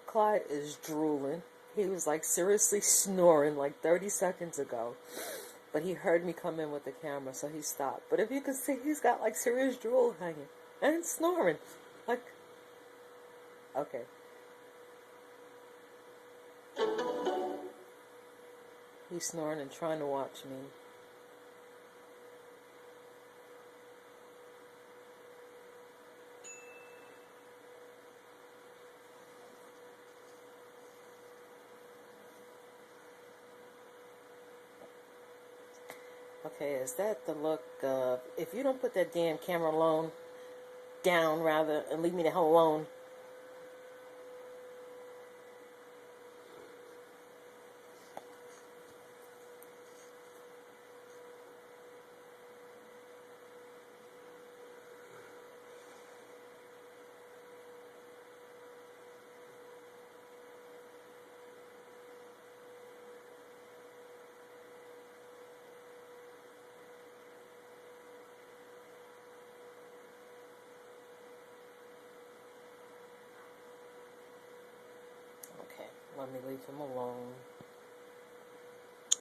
Clyde is drooling. He was like seriously snoring like 30 seconds ago. But he heard me come in with the camera, so he stopped. But if you can see, he's got like serious drool hanging and snoring. Like, okay. He's snoring and trying to watch me. Okay, is that the look of, if you don't put that damn camera alone, down rather, and leave me the hell alone. Okay, let me leave him alone.